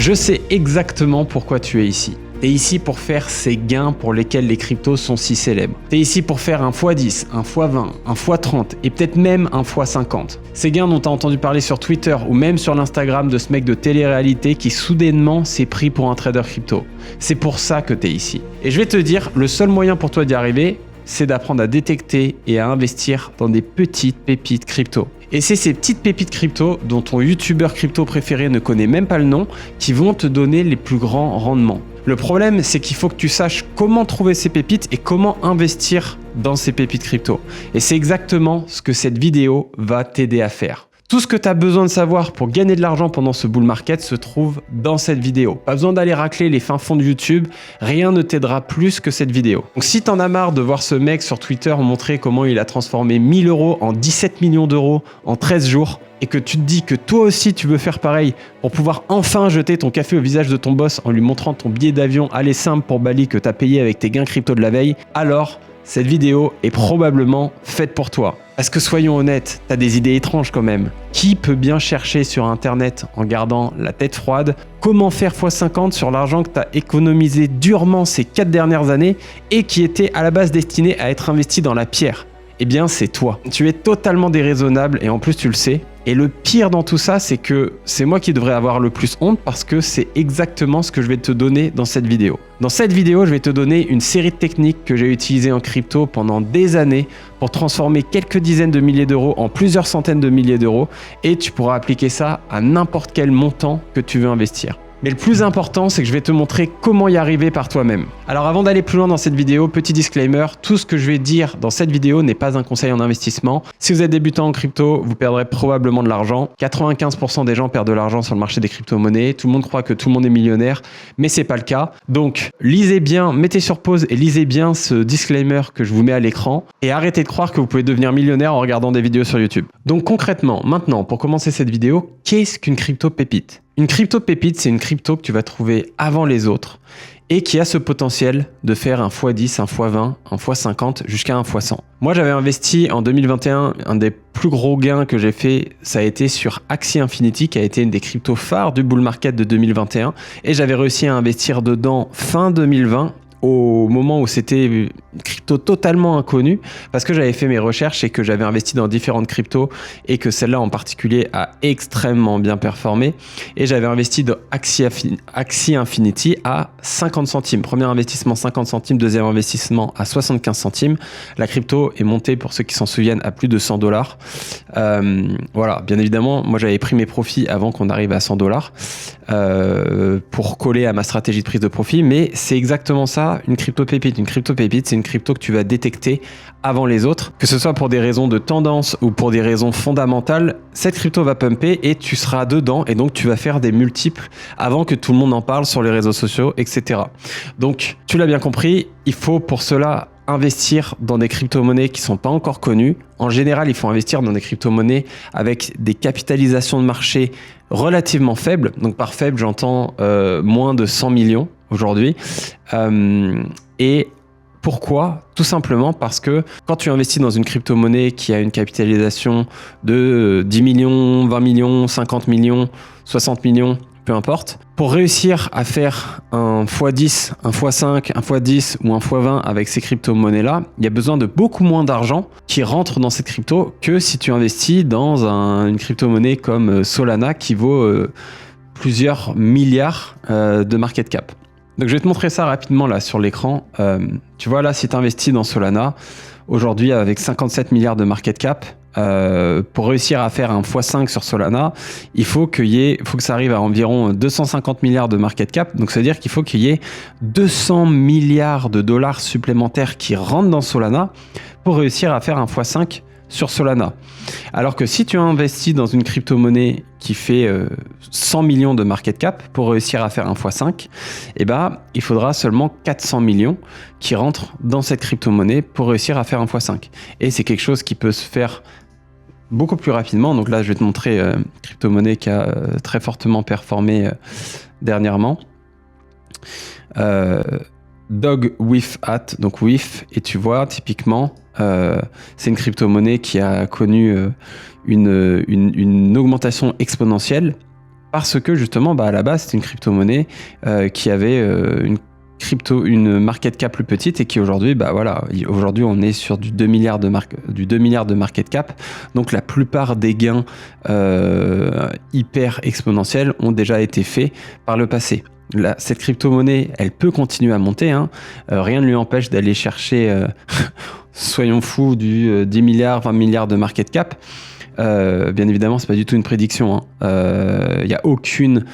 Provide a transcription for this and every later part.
Je sais exactement pourquoi tu es ici. Tu es ici pour faire ces gains pour lesquels les cryptos sont si célèbres. Tu es ici pour faire un x10, un x20, un x30 et peut-être même un x50. Ces gains dont tu as entendu parler sur Twitter ou même sur l'Instagram de ce mec de télé-réalité qui soudainement s'est pris pour un trader crypto. C'est pour ça que tu es ici. Et je vais te dire, le seul moyen pour toi d'y arriver, c'est d'apprendre à détecter et à investir dans des petites pépites crypto. Et c'est ces petites pépites crypto dont ton youtubeur crypto préféré ne connaît même pas le nom qui vont te donner les plus grands rendements. Le problème, c'est qu'il faut que tu saches comment trouver ces pépites et comment investir dans ces pépites crypto. Et c'est exactement ce que cette vidéo va t'aider à faire. Tout ce que tu as besoin de savoir pour gagner de l'argent pendant ce bull market se trouve dans cette vidéo. Pas besoin d'aller racler les fins fonds de YouTube, rien ne t'aidera plus que cette vidéo. Donc si t'en as marre de voir ce mec sur Twitter montrer comment il a transformé 1000 € en 17 millions d'euros en 13 jours, et que tu te dis que toi aussi tu veux faire pareil pour pouvoir enfin jeter ton café au visage de ton boss en lui montrant ton billet d'avion aller simple pour Bali que tu as payé avec tes gains crypto de la veille, alors cette vidéo est probablement faite pour toi. Parce que soyons honnêtes, t'as des idées étranges quand même. Qui peut bien chercher sur internet en gardant la tête froide comment faire x50 sur l'argent que t'as économisé durement ces 4 dernières années et qui était à la base destiné à être investi dans la pierre? Eh bien c'est toi. Tu es totalement déraisonnable et en plus tu le sais. Et le pire dans tout ça, c'est que c'est moi qui devrais avoir le plus honte parce que c'est exactement ce que je vais te donner dans cette vidéo. Dans cette vidéo, je vais te donner une série de techniques que j'ai utilisées en crypto pendant des années pour transformer quelques dizaines de milliers d'euros en plusieurs centaines de milliers d'euros et tu pourras appliquer ça à n'importe quel montant que tu veux investir. Mais le plus important, c'est que je vais te montrer comment y arriver par toi-même. Alors avant d'aller plus loin dans cette vidéo, petit disclaimer, tout ce que je vais dire dans cette vidéo n'est pas un conseil en investissement. Si vous êtes débutant en crypto, vous perdrez probablement de l'argent. 95% des gens perdent de l'argent sur le marché des crypto-monnaies. Tout le monde croit que tout le monde est millionnaire, mais c'est pas le cas. Donc lisez bien, mettez sur pause et lisez bien ce disclaimer que je vous mets à l'écran et arrêtez de croire que vous pouvez devenir millionnaire en regardant des vidéos sur YouTube. Donc concrètement, maintenant, pour commencer cette vidéo, qu'est-ce qu'une crypto-pépite ? Une crypto-pépite, c'est une crypto que tu vas trouver avant les autres et qui a ce potentiel de faire un x10, un x20, un x50 jusqu'à un x100. Moi, j'avais investi en 2021, un des plus gros gains que j'ai fait, ça a été sur Axie Infinity, qui a été une des cryptos phares du bull market de 2021 et j'avais réussi à investir dedans fin 2020 au moment où c'était une crypto totalement inconnue parce que j'avais fait mes recherches et que j'avais investi dans différentes cryptos et que celle-là en particulier a extrêmement bien performé et j'avais investi dans Axie Infinity à 50 centimes. Premier investissement 50 centimes, deuxième investissement à 75 centimes. La crypto est montée, pour ceux qui s'en souviennent, à plus de 100 $. Voilà, bien évidemment, moi j'avais pris mes profits avant qu'on arrive à 100 $ pour coller à ma stratégie de prise de profit, mais c'est exactement ça. Une crypto-pépite. Une crypto-pépite, c'est une crypto que tu vas détecter avant les autres. Que ce soit pour des raisons de tendance ou pour des raisons fondamentales, cette crypto va pumper et tu seras dedans et donc tu vas faire des multiples avant que tout le monde en parle sur les réseaux sociaux, etc. Donc, tu l'as bien compris, il faut pour cela investir dans des crypto-monnaies qui ne sont pas encore connues. En général, il faut investir dans des crypto-monnaies avec des capitalisations de marché relativement faibles. Donc par faible, j'entends moins de 100 millions aujourd'hui. Et pourquoi ? Tout simplement parce que quand tu investis dans une crypto-monnaie qui a une capitalisation de 10 millions, 20 millions, 50 millions, 60 millions, peu importe, pour réussir à faire un x10, un x5, un x10 ou un x20 avec ces crypto-monnaies-là, il y a besoin de beaucoup moins d'argent qui rentre dans cette crypto que si tu investis dans une crypto-monnaie comme Solana qui vaut plusieurs milliards de market cap. Donc je vais te montrer ça rapidement là sur l'écran. Tu vois là, si tu investis dans Solana, aujourd'hui avec 57 milliards de market cap, pour réussir à faire un x5 sur Solana, il faut que ça arrive à environ 250 milliards de market cap. Donc ça veut dire qu'il faut qu'il y ait 200 milliards de dollars supplémentaires qui rentrent dans Solana pour réussir à faire un x5 sur Solana. Alors que si tu investis dans une crypto-monnaie qui fait 100 millions de market cap pour réussir à faire un x5, eh ben, il faudra seulement 400 millions qui rentrent dans cette crypto-monnaie pour réussir à faire un x5. Et c'est quelque chose qui peut se faire beaucoup plus rapidement. Donc là, je vais te montrer une crypto-monnaie qui a très fortement performé dernièrement. Dog with at, donc with, et tu vois typiquement c'est une crypto-monnaie qui a connu une augmentation exponentielle parce que justement, à la base, c'était une crypto-monnaie qui avait une market cap plus petite et qui aujourd'hui, aujourd'hui on est sur du 2 milliards de market cap. Donc la plupart des gains hyper exponentiels ont déjà été faits par le passé. Là, cette crypto-monnaie, elle peut continuer à monter. Rien ne lui empêche d'aller chercher, soyons fous, du 10 milliards, 20 milliards de market cap. Bien évidemment, c'est pas du tout une prédiction. Il n'y a aucune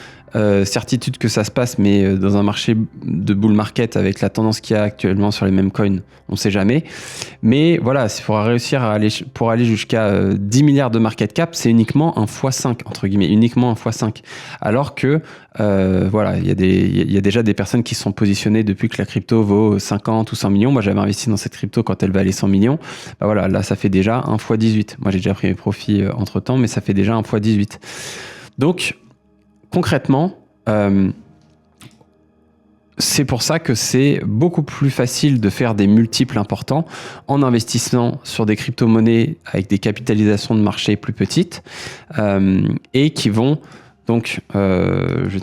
certitude que ça se passe, mais dans un marché de bull market avec la tendance qu'il y a actuellement sur les mêmes coins, on ne sait jamais. Mais voilà, il faudra réussir pour aller jusqu'à 10 milliards de market cap, c'est uniquement un x5, entre guillemets, uniquement un x5. Alors que il y a déjà des personnes qui sont positionnées depuis que la crypto vaut 50 ou 100 millions. Moi, j'avais investi dans cette crypto quand elle valait 100 millions. Là, ça fait déjà un x18. Moi, j'ai déjà pris mes profits entre temps, mais ça fait déjà un x18. Donc, concrètement, c'est pour ça que c'est beaucoup plus facile de faire des multiples importants en investissant sur des crypto-monnaies avec des capitalisations de marché plus petites et qui vont... Donc, je vais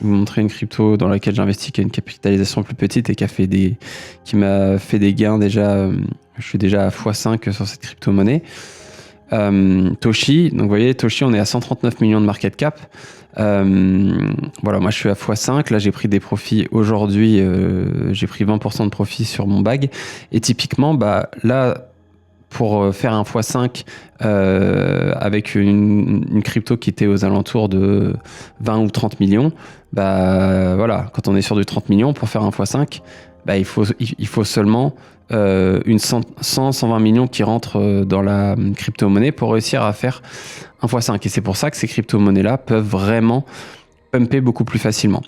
vous montrer une crypto dans laquelle j'investis qui a une capitalisation plus petite et qui m'a fait des gains déjà. Je suis déjà à x5 sur cette crypto-monnaie. Toshi, donc vous voyez, Toshi, on est à 139 millions de market cap. Moi je suis à x5. Là, j'ai pris des profits aujourd'hui. J'ai pris 20% de profit sur mon bag. Et typiquement, là, pour faire un x5 avec une crypto qui était aux alentours de 20 ou 30 millions, quand on est sur du 30 millions, pour faire un x5, il faut seulement 120 millions qui rentrent dans la crypto-monnaie pour réussir à faire un x5. Et c'est pour ça que ces crypto-monnaies-là peuvent vraiment pumper beaucoup plus facilement.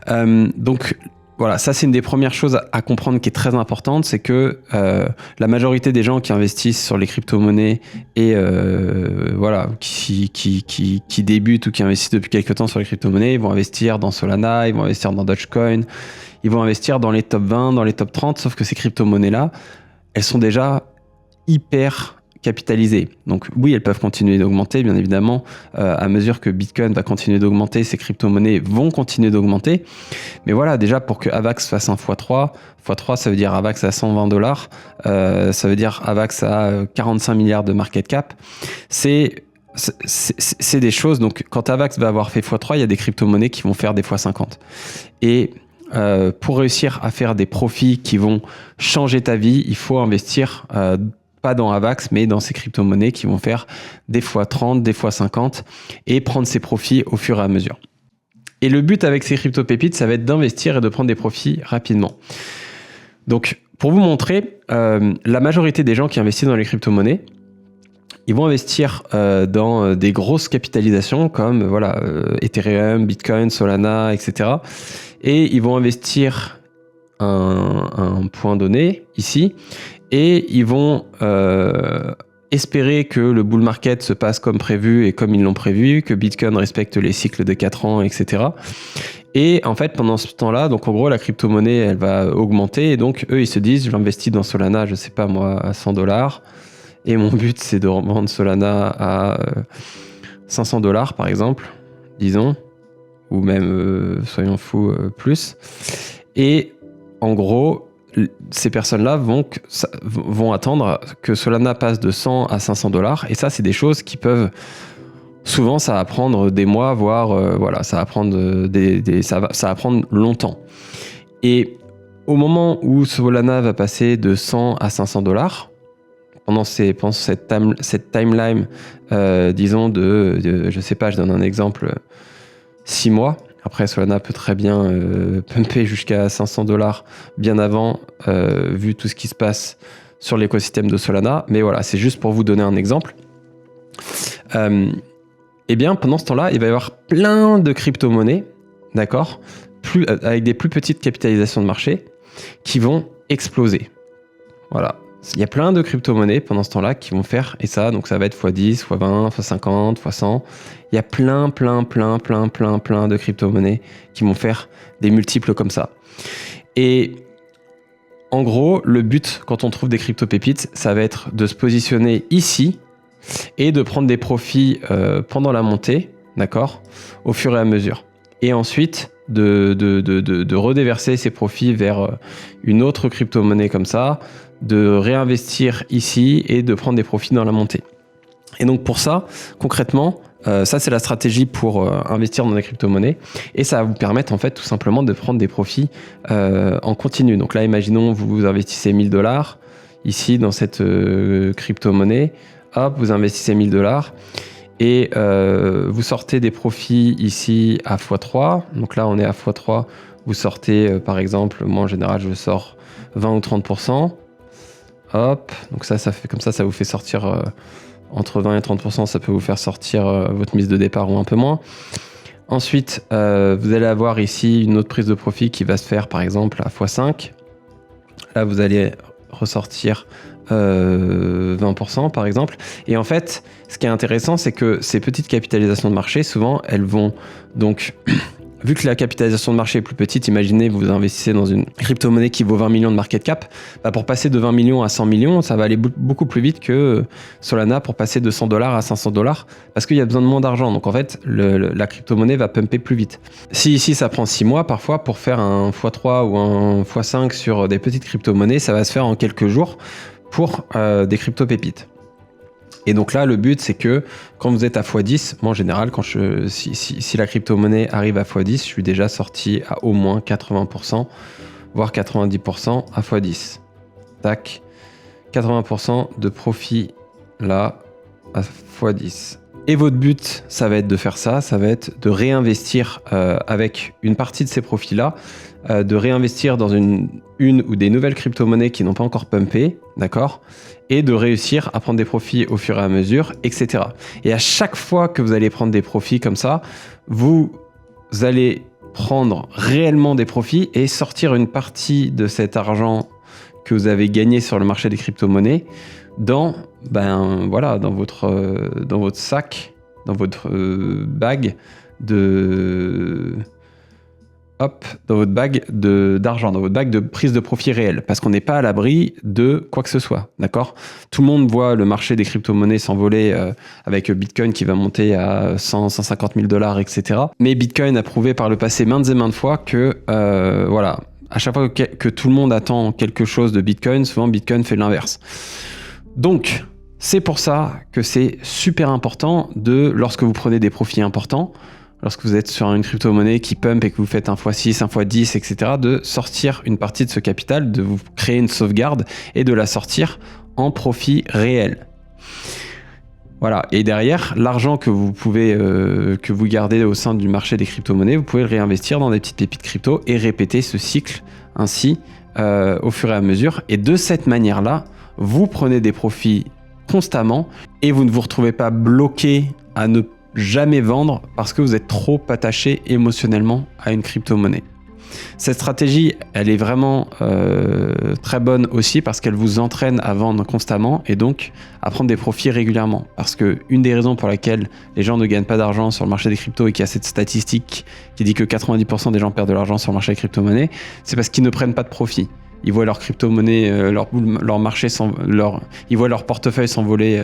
Donc, voilà, ça c'est une des premières choses à comprendre qui est très importante, c'est que la majorité des gens qui investissent sur les crypto-monnaies et qui débutent ou qui investissent depuis quelques temps sur les crypto-monnaies, ils vont investir dans Solana, ils vont investir dans Dogecoin, ils vont investir dans les top 20, dans les top 30, sauf que ces crypto-monnaies-là, elles sont déjà hyper capitalisées. Donc oui, elles peuvent continuer d'augmenter, bien évidemment. À mesure que Bitcoin va continuer d'augmenter, ces crypto-monnaies vont continuer d'augmenter. Mais voilà, déjà pour que AVAX fasse un x3, x3 ça veut dire AVAX à $120, ça veut dire AVAX à 45 milliards de market cap. C'est des choses, donc quand AVAX va avoir fait x3, il y a des crypto-monnaies qui vont faire des x50. Et pour réussir à faire des profits qui vont changer ta vie, il faut investir pas dans AVAX, mais dans ces crypto-monnaies qui vont faire des x30, des x50 et prendre ces profits au fur et à mesure. Et le but avec ces crypto-pépites, ça va être d'investir et de prendre des profits rapidement. Donc, pour vous montrer, la majorité des gens qui investissent dans les crypto-monnaies, ils vont investir dans des grosses capitalisations comme Ethereum, Bitcoin, Solana, etc. Et ils vont investir un point donné ici et ils vont espérer que le bull market se passe comme prévu et comme ils l'ont prévu, que Bitcoin respecte les cycles de 4 ans, etc. Et en fait, pendant ce temps-là, donc en gros, la crypto-monnaie, elle va augmenter et donc eux, ils se disent, je l'investis dans Solana, je sais pas moi, à $100 et mon but, c'est de revendre Solana à $500 par exemple, disons, ou même, soyons fous, plus. Et en gros, ces personnes-là vont attendre que Solana passe de 100 à $500. Et ça, c'est des choses qui peuvent... Souvent, ça va prendre des mois, voire ça va prendre, ça va prendre longtemps. Et au moment où Solana va passer de 100 à $500, pendant cette timeline, disons je sais pas, je donne un exemple, 6 mois. Après, Solana peut très bien pumper jusqu'à $500 bien avant, vu tout ce qui se passe sur l'écosystème de Solana. Mais voilà, c'est juste pour vous donner un exemple. Eh bien, pendant ce temps-là, il va y avoir plein de crypto-monnaies, d'accord, avec des plus petites capitalisations de marché, qui vont exploser. Voilà. Il y a plein de crypto-monnaies pendant ce temps-là qui vont faire, et ça, donc ça va être x10, x20, x50, x100. Il y a plein de crypto-monnaies qui vont faire des multiples comme ça. Et en gros, le but, quand on trouve des crypto-pépites, ça va être de se positionner ici et de prendre des profits pendant la montée, d'accord, au fur et à mesure. Et ensuite, de redéverser ces profits vers une autre crypto-monnaie comme ça, de réinvestir ici et de prendre des profits dans la montée. Et donc pour ça, concrètement, ça c'est la stratégie pour investir dans des crypto-monnaies et ça va vous permettre en fait tout simplement de prendre des profits en continu. Donc là, imaginons vous investissez 1 000 $ ici dans cette crypto-monnaie, hop, vous investissez 1 000 $ et vous sortez des profits ici à x3. Donc là, on est à x3. Vous sortez, par exemple, moi en général, je sors 20 ou 30%. Hop, donc ça fait comme ça vous fait sortir entre 20 et 30%. Ça peut vous faire sortir votre mise de départ ou un peu moins. Ensuite, vous allez avoir ici une autre prise de profit qui va se faire, par exemple, à x5. Là, vous allez ressortir 20% par exemple. Et en fait, ce qui est intéressant, c'est que ces petites capitalisations de marché, souvent, elles vont donc, vu que la capitalisation de marché est plus petite, imaginez, vous investissez dans une crypto-monnaie qui vaut 20 millions de market cap, bah pour passer de 20 millions à 100 millions, ça va aller beaucoup plus vite que Solana pour passer de 100 $ à 500 $, parce qu'il y a besoin de moins d'argent. Donc en fait, la crypto-monnaie va pumper plus vite. Si ici, ça prend 6 mois, parfois, pour faire un x3 ou un x5 sur des petites crypto-monnaies, ça va se faire en quelques jours pour des crypto-pépites. Et donc là, le but, c'est que quand vous êtes à x10, moi en général, si la crypto-monnaie arrive à x10, je suis déjà sorti à au moins 80%, voire 90% à x10. Tac, 80% de profit là à x10. Et votre but, ça va être de faire ça va être de réinvestir avec une partie de ces profits-là, de réinvestir dans une ou des nouvelles crypto-monnaies qui n'ont pas encore pumpé, d'accord, et de réussir à prendre des profits au fur et à mesure, etc. Et à chaque fois que vous allez prendre des profits comme ça, vous allez prendre réellement des profits et sortir une partie de cet argent que vous avez gagné sur le marché des crypto-monnaies dans votre sac, dans votre bague dans votre bague d'argent, dans votre bague de prise de profit réel, parce qu'on n'est pas à l'abri de quoi que ce soit, d'accord ? Tout le monde voit le marché des crypto-monnaies s'envoler avec Bitcoin qui va monter à 100, 150 000 $, etc. Mais Bitcoin a prouvé par le passé maintes et maintes fois que, à chaque fois que tout le monde attend quelque chose de Bitcoin, souvent Bitcoin fait l'inverse. Donc, c'est pour ça que c'est super important lorsque vous prenez des profits importants, lorsque vous êtes sur une crypto-monnaie qui pump et que vous faites un x6, un x10, etc., de sortir une partie de ce capital, de vous créer une sauvegarde et de la sortir en profit réel. Voilà. Et derrière, l'argent que vous gardez au sein du marché des crypto-monnaies, vous pouvez le réinvestir dans des petites pépites crypto et répéter ce cycle ainsi au fur et à mesure. Et de cette manière-là, vous prenez des profits constamment et vous ne vous retrouvez pas bloqué à ne jamais vendre parce que vous êtes trop attaché émotionnellement à une crypto-monnaie. Cette stratégie, elle est vraiment très bonne aussi parce qu'elle vous entraîne à vendre constamment et donc à prendre des profits régulièrement. Parce que une des raisons pour laquelle les gens ne gagnent pas d'argent sur le marché des cryptos et qu'il y a cette statistique qui dit que 90% des gens perdent de l'argent sur le marché des crypto-monnaies, c'est parce qu'ils ne prennent pas de profit. Ils voient leur crypto-monnaie, leur marché, ils voient leur portefeuille s'envoler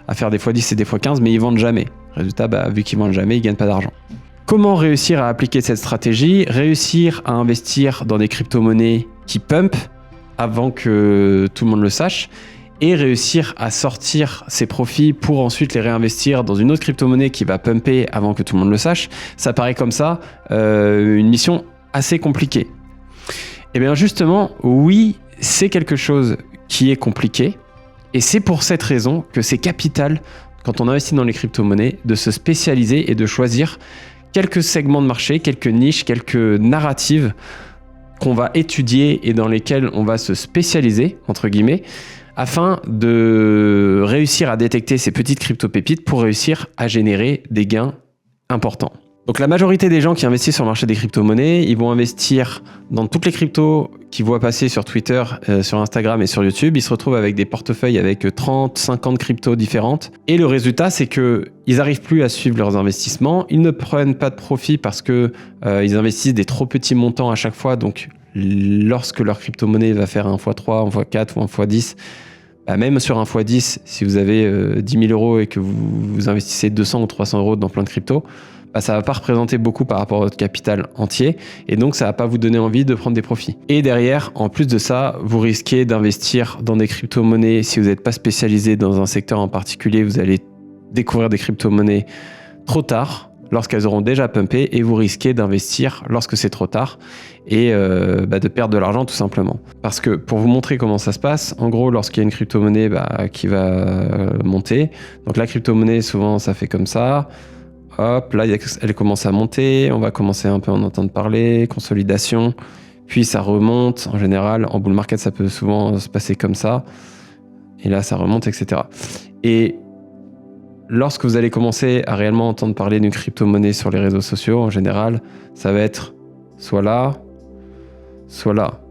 à faire des x10 et des x15, mais ils vendent jamais. Résultat, vu qu'ils vendent jamais, ils gagnent pas d'argent. Comment réussir à appliquer cette stratégie ? Réussir à investir dans des crypto-monnaies qui pump avant que tout le monde le sache et réussir à sortir ses profits pour ensuite les réinvestir dans une autre crypto-monnaie qui va pumper avant que tout le monde le sache. Ça paraît comme ça une mission assez compliquée. Eh bien justement, oui, c'est quelque chose qui est compliqué et c'est pour cette raison que c'est capital quand on investit dans les crypto-monnaies de se spécialiser et de choisir quelques segments de marché, quelques niches, quelques narratives qu'on va étudier et dans lesquelles on va se spécialiser, entre guillemets, afin de réussir à détecter ces petites crypto-pépites pour réussir à générer des gains importants. Donc la majorité des gens qui investissent sur le marché des crypto-monnaies, ils vont investir dans toutes les cryptos qu'ils voient passer sur Twitter, sur Instagram et sur YouTube. Ils se retrouvent avec des portefeuilles avec 30, 50 cryptos différentes. Et le résultat, c'est qu'ils n'arrivent plus à suivre leurs investissements. Ils ne prennent pas de profit parce qu'ils investissent des trop petits montants à chaque fois. Donc lorsque leur crypto-monnaie va faire un x3, un x4 ou un x10, même sur un x10, si vous avez 10 000 euros et que vous investissez 200 ou 300 euros dans plein de cryptos, ça ne va pas représenter beaucoup par rapport à votre capital entier et donc ça ne va pas vous donner envie de prendre des profits. Et derrière, en plus de ça, vous risquez d'investir dans des crypto-monnaies. Si vous n'êtes pas spécialisé dans un secteur en particulier, vous allez découvrir des crypto-monnaies trop tard, lorsqu'elles auront déjà pumpé, et vous risquez d'investir lorsque c'est trop tard et de perdre de l'argent tout simplement. Parce que pour vous montrer comment ça se passe, en gros, lorsqu'il y a une crypto-monnaie qui va monter, donc la crypto-monnaie, souvent, ça fait comme ça. Hop, là, elle commence à monter, on va commencer un peu à en entendre parler, consolidation, puis ça remonte. En général, en bull market, ça peut souvent se passer comme ça. Et là, ça remonte, etc. Et lorsque vous allez commencer à réellement entendre parler d'une crypto-monnaie sur les réseaux sociaux, en général, ça va être soit là, soit là.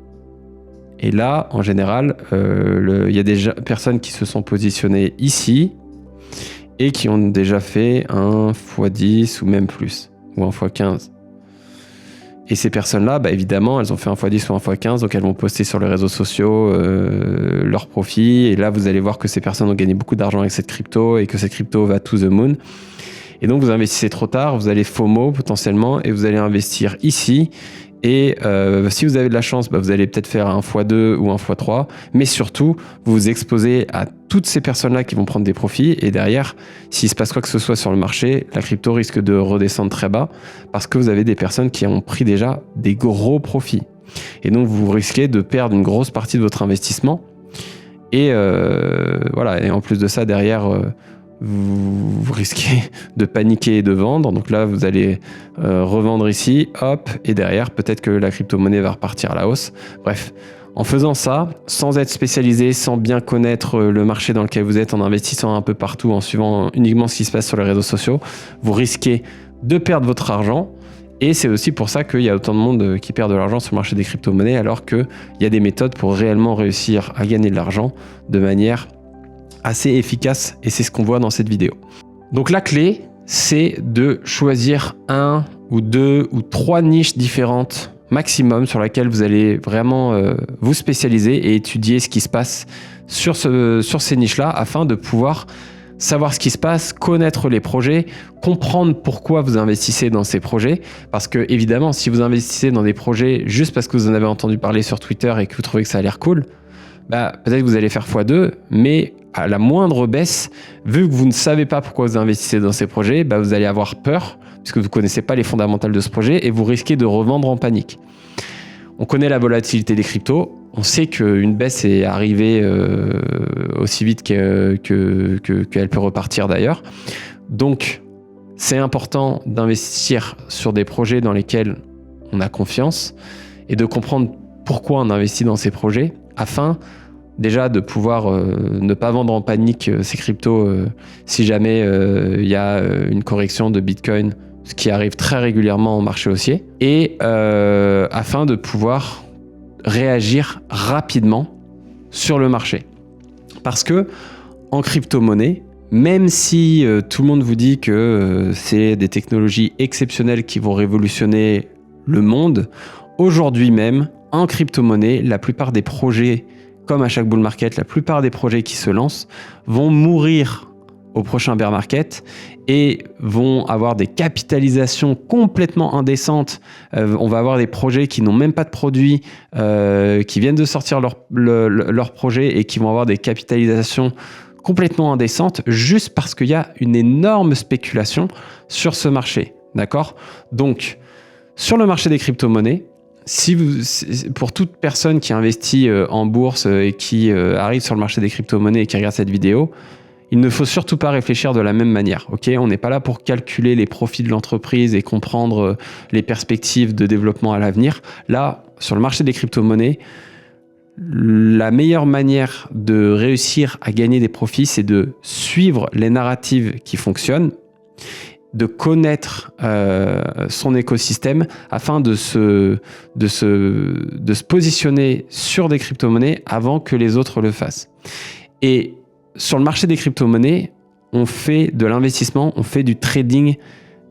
Et là, en général, il y a des personnes qui se sont positionnées ici et qui ont déjà fait un x10 ou même plus, ou un x15. Et ces personnes-là, évidemment, elles ont fait un x10 ou un x15, donc elles vont poster sur les réseaux sociaux leurs profits. Et là, vous allez voir que ces personnes ont gagné beaucoup d'argent avec cette crypto et que cette crypto va to the moon. Et donc, vous investissez trop tard, vous allez FOMO potentiellement et vous allez investir ici. Et si vous avez de la chance, vous allez peut-être faire un x2 ou un x3. Mais surtout, vous vous exposez à toutes ces personnes-là qui vont prendre des profits. Et derrière, s'il se passe quoi que ce soit sur le marché, la crypto risque de redescendre très bas parce que vous avez des personnes qui ont pris déjà des gros profits. Et donc, vous risquez de perdre une grosse partie de votre investissement. Et voilà. Et en plus de ça, derrière... vous risquez de paniquer et de vendre. Donc là, vous allez revendre ici, hop, et derrière, peut-être que la crypto-monnaie va repartir à la hausse. Bref, en faisant ça, sans être spécialisé, sans bien connaître le marché dans lequel vous êtes, en investissant un peu partout, en suivant uniquement ce qui se passe sur les réseaux sociaux, vous risquez de perdre votre argent. Et c'est aussi pour ça qu'il y a autant de monde qui perd de l'argent sur le marché des crypto-monnaies, alors qu'il y a des méthodes pour réellement réussir à gagner de l'argent de manière assez efficace, et c'est ce qu'on voit dans cette vidéo. Donc la clé, c'est de choisir 1 ou 2 ou 3 niches différentes maximum sur lesquelles vous allez vraiment vous spécialiser et étudier ce qui se passe sur ces niches-là afin de pouvoir savoir ce qui se passe, connaître les projets, comprendre pourquoi vous investissez dans ces projets. Parce que évidemment, si vous investissez dans des projets juste parce que vous en avez entendu parler sur Twitter et que vous trouvez que ça a l'air cool, peut-être que vous allez faire x2, mais à la moindre baisse, vu que vous ne savez pas pourquoi vous investissez dans ces projets, vous allez avoir peur, puisque vous ne connaissez pas les fondamentales de ce projet, et vous risquez de revendre en panique. On connaît la volatilité des cryptos, on sait qu'une baisse est arrivée aussi vite qu'elle peut repartir d'ailleurs. Donc, c'est important d'investir sur des projets dans lesquels on a confiance, et de comprendre pourquoi on investit dans ces projets, afin déjà de pouvoir ne pas vendre en panique ces cryptos si jamais il y a une correction de Bitcoin, ce qui arrive très régulièrement au marché haussier, et afin de pouvoir réagir rapidement sur le marché. Parce que en crypto-monnaie, même si tout le monde vous dit que c'est des technologies exceptionnelles qui vont révolutionner le monde, aujourd'hui même, en crypto-monnaie, la plupart des projets, comme à chaque bull market, la plupart des projets qui se lancent vont mourir au prochain bear market et vont avoir des capitalisations complètement indécentes. On va avoir des projets qui n'ont même pas de produits, qui viennent de sortir leur projet et qui vont avoir des capitalisations complètement indécentes juste parce qu'il y a une énorme spéculation sur ce marché. D'accord ? Donc, sur le marché des crypto-monnaies, pour toute personne qui investit en bourse et qui arrive sur le marché des crypto-monnaies et qui regarde cette vidéo, il ne faut surtout pas réfléchir de la même manière. Okay ? On n'est pas là pour calculer les profits de l'entreprise et comprendre les perspectives de développement à l'avenir. Là, sur le marché des crypto-monnaies, la meilleure manière de réussir à gagner des profits, c'est de suivre les narratives qui fonctionnent, de connaître son écosystème afin de se positionner sur des crypto-monnaies avant que les autres le fassent. Et sur le marché des crypto-monnaies, on fait de l'investissement, on fait du trading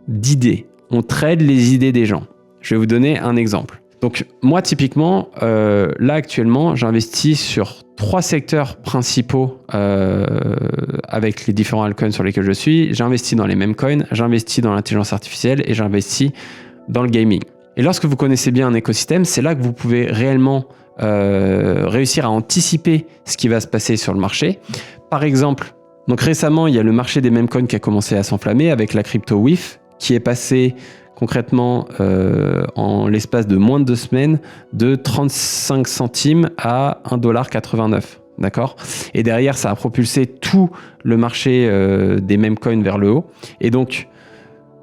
d'idées. On trade les idées des gens. Je vais vous donner un exemple. Donc moi typiquement, là actuellement, j'investis sur 3 secteurs principaux avec les différents altcoins sur lesquels je suis. J'investis dans les mêmes coins, j'investis dans l'intelligence artificielle et j'investis dans le gaming. Et lorsque vous connaissez bien un écosystème, c'est là que vous pouvez réellement réussir à anticiper ce qui va se passer sur le marché. Par exemple, donc récemment, il y a le marché des meme coins qui a commencé à s'enflammer avec la crypto WIF qui est passée concrètement en l'espace de moins de 2 semaines de 35 centimes à 1,89$. D'accord ? Et derrière, ça a propulsé tout le marché des meme coins vers le haut. Et donc,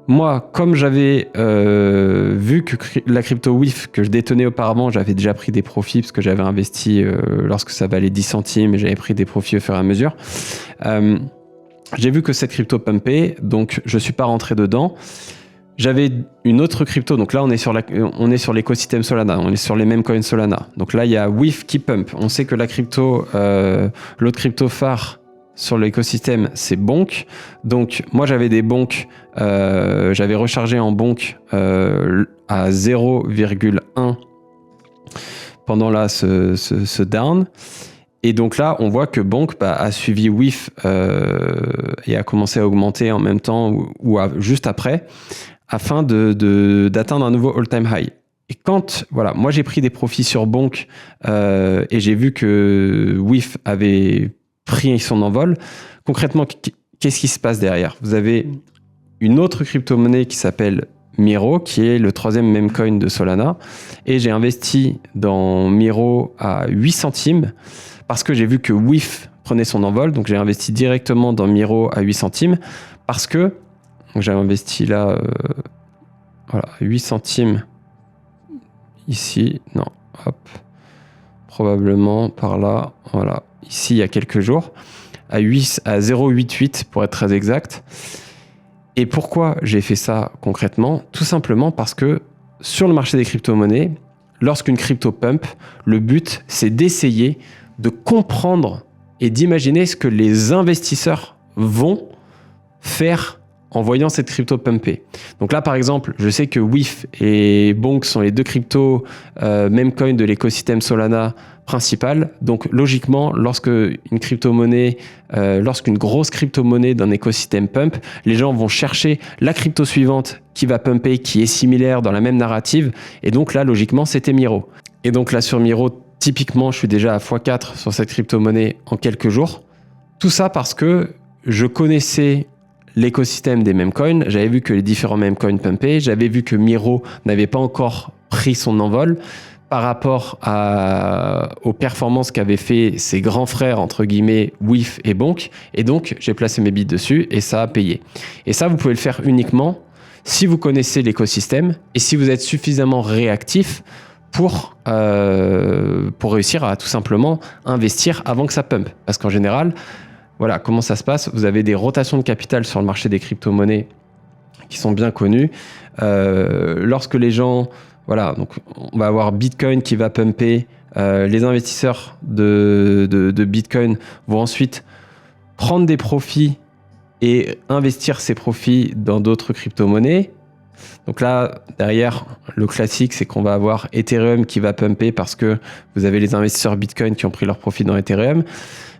moi, comme j'avais vu que la crypto WIF que je détenais auparavant, j'avais déjà pris des profits parce que j'avais investi lorsque ça valait 10 centimes et j'avais pris des profits au fur et à mesure. J'ai vu que cette crypto pumpait, donc je ne suis pas rentré dedans. J'avais une autre crypto, donc là on est sur l'écosystème Solana, on est sur les mêmes coins Solana. Donc là il y a WIF qui pump. On sait que la crypto, l'autre crypto phare sur l'écosystème, c'est Bonk. Donc moi j'avais des Bonk, j'avais rechargé en Bonk à 0,1 pendant là ce down. Et donc là, on voit que Bonk a suivi WIF et a commencé à augmenter en même temps ou juste après, afin d'atteindre un nouveau all-time high. Et quand, voilà, moi j'ai pris des profits sur Bonk et j'ai vu que WIF avait pris son envol, concrètement, qu'est-ce qui se passe derrière ? Vous avez une autre crypto-monnaie qui s'appelle Miro, qui est le 3e meme coin de Solana, et j'ai investi dans Miro à 8 centimes parce que j'ai vu que WIF prenait son envol, donc j'ai investi directement dans Miro à 8 centimes parce que j'ai investi là, voilà, 8 centimes ici, non, hop, probablement par là, voilà, ici il y a quelques jours, à 0,88 pour être très exact. Et pourquoi j'ai fait ça concrètement ? Tout simplement parce que sur le marché des crypto-monnaies, lorsqu'une crypto pump, le but c'est d'essayer de comprendre et d'imaginer ce que les investisseurs vont faire en voyant cette crypto pumper. Donc là, par exemple, je sais que WIF et Bonk sont les 2 cryptos meme coin de l'écosystème Solana principal. Donc logiquement, lorsqu'une grosse crypto-monnaie d'un écosystème pump, les gens vont chercher la crypto suivante qui va pumper, qui est similaire dans la même narrative. Et donc là, logiquement, c'était Miro. Et donc là, sur Miro, typiquement, je suis déjà à x4 sur cette crypto-monnaie en quelques jours. Tout ça parce que je connaissais l'écosystème des meme coins, j'avais vu que les différents meme coins pumpaient, j'avais vu que Miro n'avait pas encore pris son envol par rapport aux performances qu'avaient fait ses grands frères, entre guillemets, WIF et Bonk, et donc j'ai placé mes bits dessus et ça a payé. Et ça, vous pouvez le faire uniquement si vous connaissez l'écosystème et si vous êtes suffisamment réactif pour réussir à tout simplement investir avant que ça pump. Parce qu'en général, voilà, comment ça se passe ? Vous avez des rotations de capital sur le marché des crypto-monnaies qui sont bien connues. Lorsque les gens, voilà, donc on va avoir Bitcoin qui va pumper, les investisseurs de Bitcoin vont ensuite prendre des profits et investir ces profits dans d'autres crypto-monnaies. Donc là, derrière, le classique, c'est qu'on va avoir Ethereum qui va pumper parce que vous avez les investisseurs Bitcoin qui ont pris leurs profits dans Ethereum.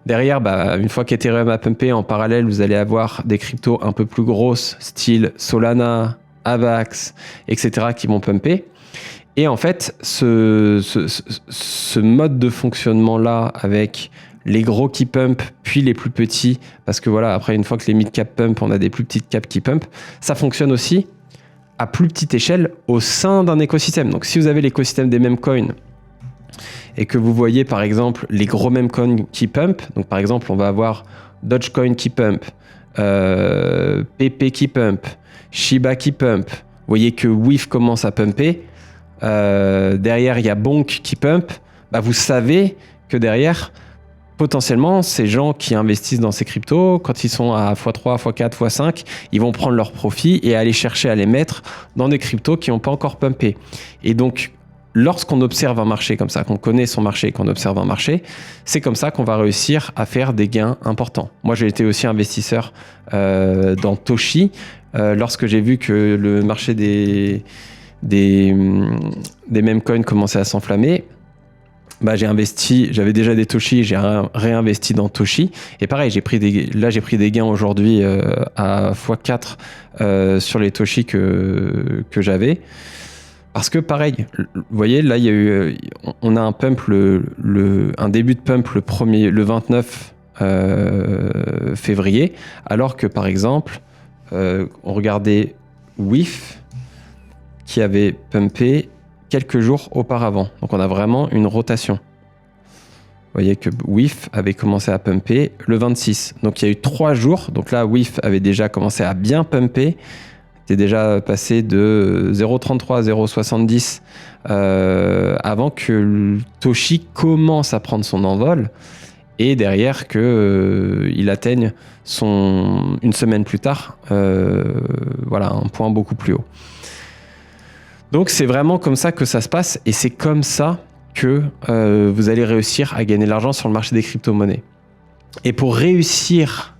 Derrière, une fois qu'Ethereum a pumpé, en parallèle, vous allez avoir des cryptos un peu plus grosses, style Solana, Avax, etc., qui vont pumper. Et en fait, ce mode de fonctionnement-là, avec les gros qui pump, puis les plus petits, parce que voilà, après, une fois que les mid-cap pump, on a des plus petites caps qui pump, ça fonctionne aussi à plus petite échelle au sein d'un écosystème. Donc, si vous avez l'écosystème des meme coins, et que vous voyez par exemple les gros meme coins qui pump, donc par exemple on va avoir Dogecoin qui pump, PP qui pump, Shiba qui pump, vous voyez que WIF commence à pumper, derrière il y a Bonk qui pump, vous savez que derrière potentiellement ces gens qui investissent dans ces cryptos, quand ils sont à x3, x4, x5, ils vont prendre leurs profits et aller chercher à les mettre dans des cryptos qui n'ont pas encore pumpé. Et donc lorsqu'on observe un marché comme ça, qu'on connaît son marché et qu'on observe un marché, c'est comme ça qu'on va réussir à faire des gains importants. Moi, j'ai été aussi investisseur dans Toshi lorsque j'ai vu que le marché des des meme coins commençaient à s'enflammer, bah, j'avais déjà des Toshi, j'ai réinvesti dans Toshi. Et pareil, j'ai pris des gains aujourd'hui à x4 sur les Toshi que j'avais. Parce que pareil, vous voyez, là, on a un pump, un début de pump le 29 février, alors que par exemple, on regardait WIF qui avait pumpé quelques jours auparavant. Donc on a vraiment une rotation. Vous voyez que WIF avait commencé à pumper le 26. Donc il y a eu 3 jours. Donc là, WIF avait déjà commencé à bien pumper. C'était déjà passé de 0,33 à 0,70 avant que le Toshi commence à prendre son envol. Et derrière qu'il atteigne une semaine plus tard, voilà, un point beaucoup plus haut. Donc c'est vraiment comme ça que ça se passe et c'est comme ça que vous allez réussir à gagner de l'argent sur le marché des crypto-monnaies. Et pour réussir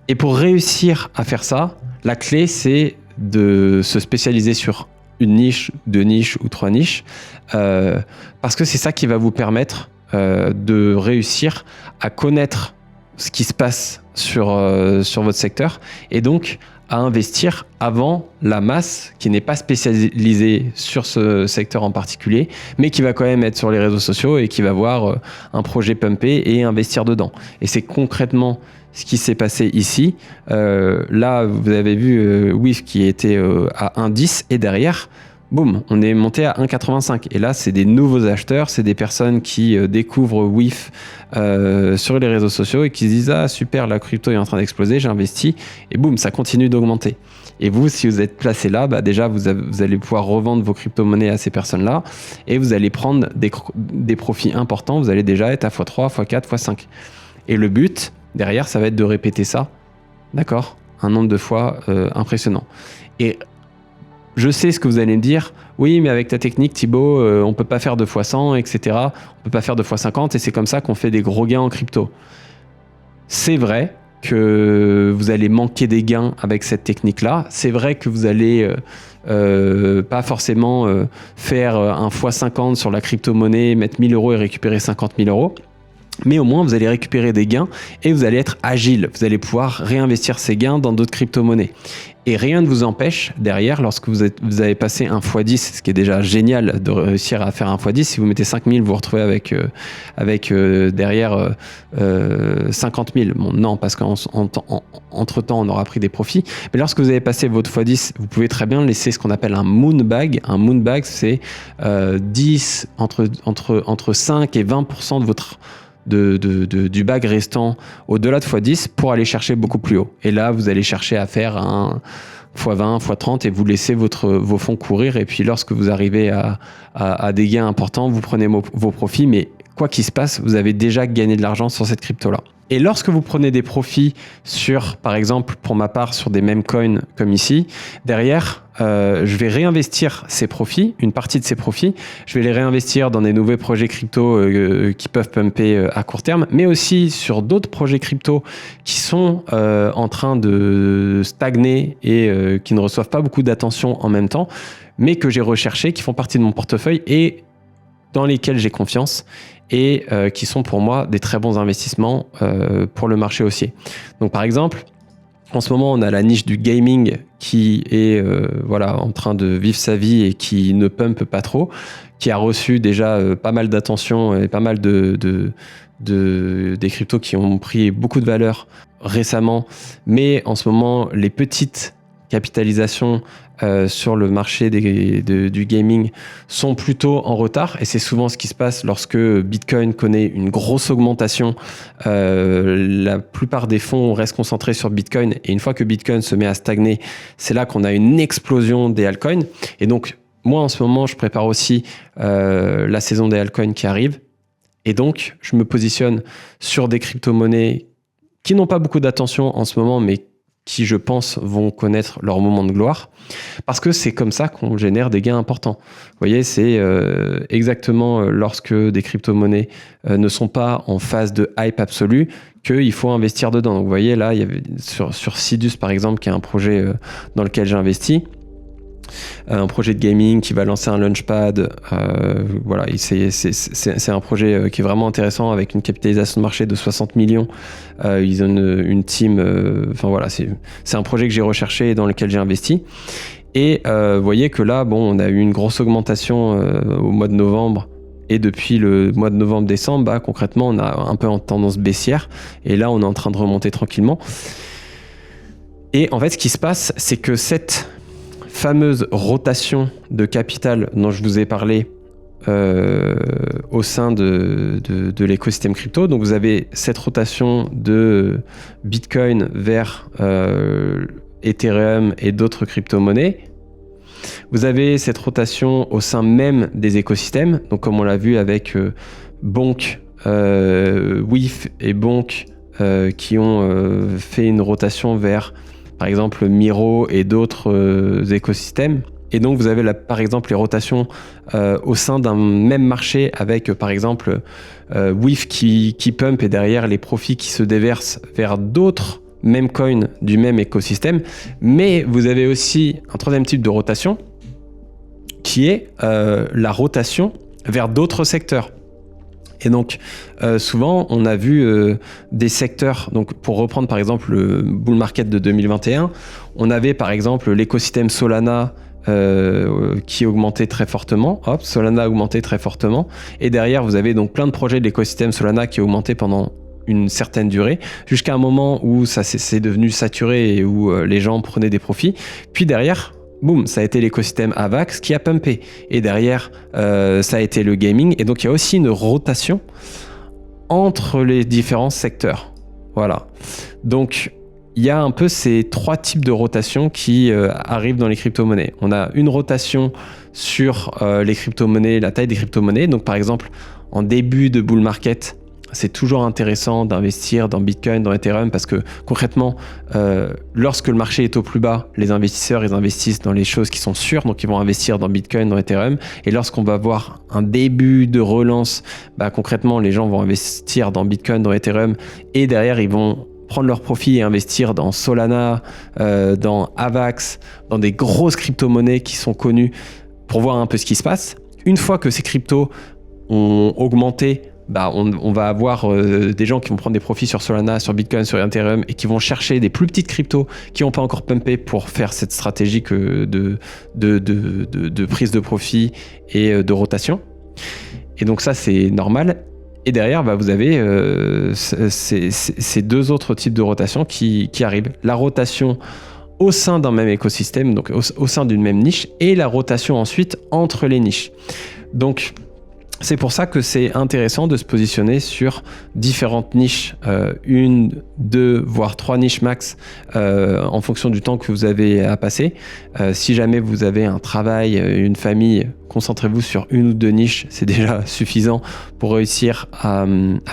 à faire ça, la clé c'est de se spécialiser sur une niche, 2 niches ou 3 niches, parce que c'est ça qui va vous permettre de réussir à connaître ce qui se passe sur votre secteur et donc à investir avant la masse qui n'est pas spécialisée sur ce secteur en particulier, mais qui va quand même être sur les réseaux sociaux et qui va voir un projet pumper et investir dedans. Et c'est concrètement ce qui s'est passé ici. Là, vous avez vu WIF qui était à 1,10 et derrière, boum, on est monté à 1,85. Et là, c'est des nouveaux acheteurs, c'est des personnes qui découvrent WIF sur les réseaux sociaux et qui se disent « Ah, super, la crypto est en train d'exploser, j'ai investi. » Et boum, ça continue d'augmenter. Et vous, si vous êtes placé là, bah déjà, vous allez pouvoir revendre vos crypto-monnaies à ces personnes-là et vous allez prendre des profits importants. Vous allez déjà être à x3, x4, x5. Et le but, derrière, ça va être de répéter ça, d'accord ? Un nombre de fois impressionnant. Et je sais ce que vous allez me dire. Oui, mais avec ta technique, Thibaut, on peut pas faire 2 x 100, etc. On peut pas faire 2 x 50 et c'est comme ça qu'on fait des gros gains en crypto. C'est vrai que vous allez manquer des gains avec cette technique-là. C'est vrai que vous allez pas forcément faire un x 50 sur la crypto-monnaie, mettre 1000 € et récupérer 50 000 €. Mais au moins, vous allez récupérer des gains et vous allez être agile. Vous allez pouvoir réinvestir ces gains dans d'autres crypto-monnaies. Et rien ne vous empêche, derrière, lorsque vous avez passé un x10, ce qui est déjà génial de réussir à faire un x10, si vous mettez 5000, vous vous retrouvez avec derrière 50 000. Bon, non, parce qu'entre-temps, on aura pris des profits. Mais lorsque vous avez passé votre x10, vous pouvez très bien laisser ce qu'on appelle un moon bag. Un moon bag, c'est 10, entre 5 et 20% de votre... du bag restant au-delà de x10 pour aller chercher beaucoup plus haut. Et là, vous allez chercher à faire un x20, x30 et vous laissez vos fonds courir. Et puis, lorsque vous arrivez à des gains importants, vous prenez vos profits. Mais quoi qu'il se passe, vous avez déjà gagné de l'argent sur cette crypto-là. Et lorsque vous prenez des profits sur, par exemple, pour ma part, sur des meme coins comme ici, derrière, je vais réinvestir ces profits, une partie de ces profits, je vais les réinvestir dans des nouveaux projets crypto qui peuvent pumper à court terme, mais aussi sur d'autres projets crypto qui sont en train de stagner et qui ne reçoivent pas beaucoup d'attention en même temps, mais que j'ai recherchés, qui font partie de mon portefeuille et dans lesquels j'ai confiance et qui sont pour moi des très bons investissements pour le marché haussier. Donc par exemple, en ce moment, on a la niche du gaming qui est en train de vivre sa vie et qui ne pumpe pas trop, qui a reçu déjà pas mal d'attention et pas mal des cryptos qui ont pris beaucoup de valeur récemment. Mais en ce moment, les petites capitalisations sur le marché du gaming sont plutôt en retard et c'est souvent ce qui se passe lorsque Bitcoin connaît une grosse augmentation. La plupart des fonds restent concentrés sur Bitcoin et une fois que Bitcoin se met à stagner, c'est là qu'on a une explosion des altcoins. Et donc moi en ce moment je prépare aussi la saison des altcoins qui arrive et donc je me positionne sur des crypto-monnaies qui n'ont pas beaucoup d'attention en ce moment mais qui, je pense, vont connaître leur moment de gloire, parce que c'est comme ça qu'on génère des gains importants. Vous voyez, c'est exactement lorsque des crypto-monnaies ne sont pas en phase de hype absolue qu'il faut investir dedans. Donc, vous voyez, là, il y avait sur Sidus, par exemple, qui est un projet dans lequel j'ai investi, un projet de gaming qui va lancer un launchpad. Voilà, c'est un projet qui est vraiment intéressant avec une capitalisation de marché de 60 millions. Ils ont une team. Enfin voilà, c'est un projet que j'ai recherché et dans lequel j'ai investi. Et vous voyez que là, bon, on a eu une grosse augmentation au mois de novembre. Et depuis le mois de novembre-décembre, bah, concrètement, on a un peu en tendance baissière. Et là, on est en train de remonter tranquillement. Et en fait, ce qui se passe, c'est que cette fameuse rotation de capital dont je vous ai parlé au sein de l'écosystème crypto. Donc vous avez cette rotation de Bitcoin vers Ethereum et d'autres crypto-monnaies. Vous avez cette rotation au sein même des écosystèmes. Donc comme on l'a vu avec Bonk, WIF et Bonk qui ont fait une rotation vers par exemple Miro et d'autres écosystèmes. Et donc vous avez par exemple les rotations au sein d'un même marché avec par exemple WIF qui pump et derrière les profits qui se déversent vers d'autres mêmes coins du même écosystème. Mais vous avez aussi un troisième type de rotation qui est la rotation vers d'autres secteurs. Et donc, souvent, on a vu des secteurs, donc pour reprendre par exemple le bull market de 2021, on avait par exemple l'écosystème Solana qui augmentait très fortement. Hop, Solana a augmenté très fortement. Et derrière, vous avez donc plein de projets de l'écosystème Solana qui augmentaient pendant une certaine durée, jusqu'à un moment où ça c'est devenu saturé et où les gens prenaient des profits. Puis derrière, boum, ça a été l'écosystème Avax qui a pumpé. Et derrière, ça a été le gaming. Et donc, il y a aussi une rotation entre les différents secteurs. Voilà. Donc, il y a un peu ces trois types de rotation qui arrivent dans les crypto-monnaies. On a une rotation sur les crypto-monnaies, la taille des crypto-monnaies. Donc, par exemple, en début de bull market, c'est toujours intéressant d'investir dans Bitcoin, dans Ethereum, parce que concrètement, lorsque le marché est au plus bas, les investisseurs, ils investissent dans les choses qui sont sûres, donc ils vont investir dans Bitcoin, dans Ethereum. Et lorsqu'on va voir un début de relance, bah, concrètement, les gens vont investir dans Bitcoin, dans Ethereum, et derrière, ils vont prendre leurs profits et investir dans Solana, dans Avax, dans des grosses crypto-monnaies qui sont connues pour voir un peu ce qui se passe. Une fois que ces cryptos ont augmenté, bah on va avoir des gens qui vont prendre des profits sur Solana, sur Bitcoin, sur Ethereum et qui vont chercher des plus petites cryptos qui n'ont pas encore pumpé pour faire cette stratégie de prise de profit et de rotation. Et donc ça, c'est normal. Et derrière, bah, vous avez ces deux autres types de rotation qui arrivent. La rotation au sein d'un même écosystème, donc au sein d'une même niche, et la rotation ensuite entre les niches. Donc, c'est pour ça que c'est intéressant de se positionner sur différentes niches, une, deux, voire trois niches max, en fonction du temps que vous avez à passer. Si jamais vous avez un travail, une famille, concentrez-vous sur une ou deux niches, c'est déjà suffisant pour réussir à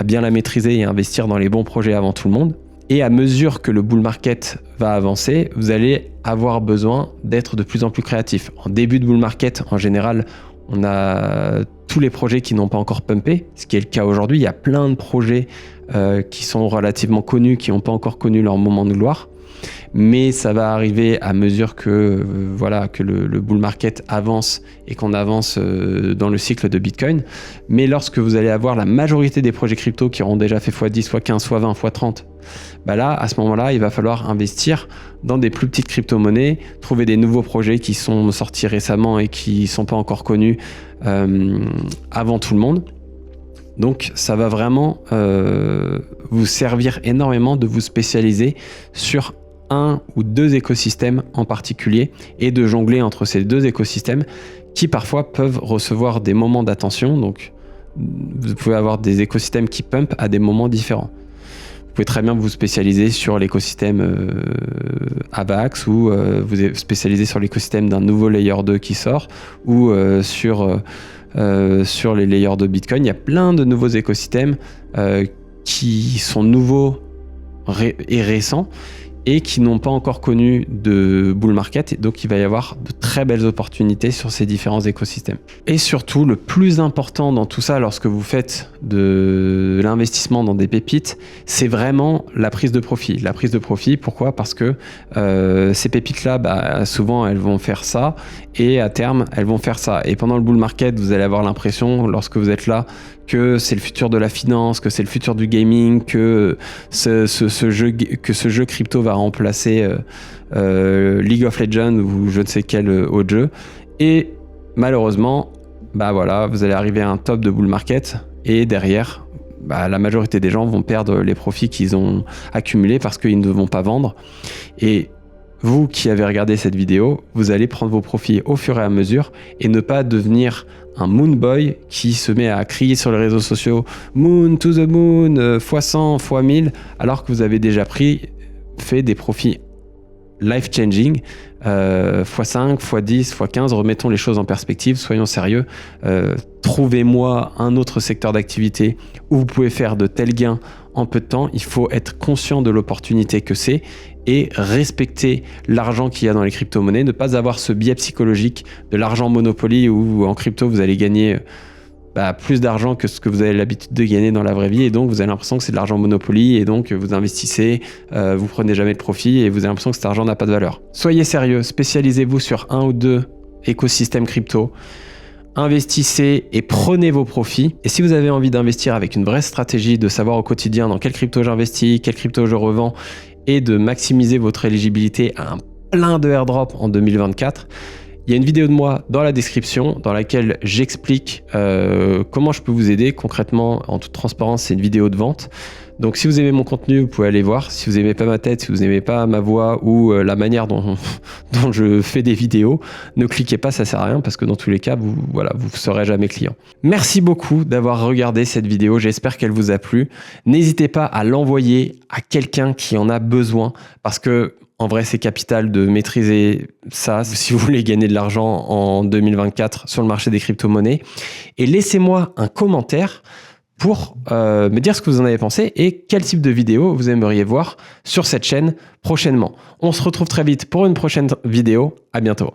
bien la maîtriser et investir dans les bons projets avant tout le monde. Et à mesure que le bull market va avancer, vous allez avoir besoin d'être de plus en plus créatif. En début de bull market, en général, on a tous les projets qui n'ont pas encore pumpé, ce qui est le cas aujourd'hui. Il y a plein de projets qui sont relativement connus, qui n'ont pas encore connu leur moment de gloire. Mais ça va arriver à mesure que, que le bull market avance et qu'on avance dans le cycle de Bitcoin. Mais lorsque vous allez avoir la majorité des projets crypto qui auront déjà fait x10, x15, x20, x30, bah là, à ce moment-là, il va falloir investir dans des plus petites crypto-monnaies, trouver des nouveaux projets qui sont sortis récemment et qui ne sont pas encore connus avant tout le monde. Donc ça va vraiment vous servir énormément de vous spécialiser sur un ou deux écosystèmes en particulier et de jongler entre ces deux écosystèmes qui parfois peuvent recevoir des moments d'attention. Donc vous pouvez avoir des écosystèmes qui pump à des moments différents. Vous pouvez très bien vous spécialiser sur l'écosystème Avax ou vous spécialiser sur l'écosystème d'un nouveau layer 2 qui sort ou sur les layers de Bitcoin. Il y a plein de nouveaux écosystèmes qui sont nouveaux et récents et qui n'ont pas encore connu de bull market. Et donc, il va y avoir de très belles opportunités sur ces différents écosystèmes. Et surtout, le plus important dans tout ça, lorsque vous faites de l'investissement dans des pépites, c'est vraiment la prise de profit. La prise de profit, pourquoi ? Parce que ces pépites-là, souvent, elles vont faire ça et à terme, elles vont faire ça. Et pendant le bull market, vous allez avoir l'impression, lorsque vous êtes là, que c'est le futur de la finance, que c'est le futur du gaming, que ce jeu crypto va remplacer League of Legends ou je ne sais quel autre jeu. Et malheureusement, vous allez arriver à un top de bull market et derrière, la majorité des gens vont perdre les profits qu'ils ont accumulés parce qu'ils ne vont pas vendre. Et vous qui avez regardé cette vidéo, vous allez prendre vos profits au fur et à mesure et ne pas devenir un moon boy qui se met à crier sur les réseaux sociaux « Moon to the moon, x100, x1000 » alors que vous avez déjà fait des profits life-changing, x5, x10, x15, remettons les choses en perspective, soyons sérieux, trouvez-moi un autre secteur d'activité où vous pouvez faire de tels gains en peu de temps. Il faut être conscient de l'opportunité que c'est et respecter l'argent qu'il y a dans les crypto-monnaies, ne pas avoir ce biais psychologique de l'argent Monopoly où en crypto vous allez gagner plus d'argent que ce que vous avez l'habitude de gagner dans la vraie vie et donc vous avez l'impression que c'est de l'argent Monopoly et donc vous investissez, vous prenez jamais de profit et vous avez l'impression que cet argent n'a pas de valeur. Soyez sérieux, spécialisez-vous sur un ou deux écosystèmes crypto, investissez et prenez vos profits. Et si vous avez envie d'investir avec une vraie stratégie, de savoir au quotidien dans quelle crypto j'investis, quelle crypto je revends et de maximiser votre éligibilité à un plein de airdrops en 2024, il y a une vidéo de moi dans la description dans laquelle j'explique comment je peux vous aider concrètement. En toute transparence, c'est une vidéo de vente. Donc si vous aimez mon contenu, vous pouvez aller voir. Si vous n'aimez pas ma tête, si vous n'aimez pas ma voix ou la manière dont je fais des vidéos, ne cliquez pas, ça sert à rien parce que dans tous les cas, vous serez jamais client. Merci beaucoup d'avoir regardé cette vidéo. J'espère qu'elle vous a plu. N'hésitez pas à l'envoyer à quelqu'un qui en a besoin parce que en vrai, c'est capital de maîtriser ça si vous voulez gagner de l'argent en 2024 sur le marché des crypto-monnaies. Et laissez-moi un commentaire pour me dire ce que vous en avez pensé et quel type de vidéo vous aimeriez voir sur cette chaîne prochainement. On se retrouve très vite pour une prochaine vidéo. À bientôt.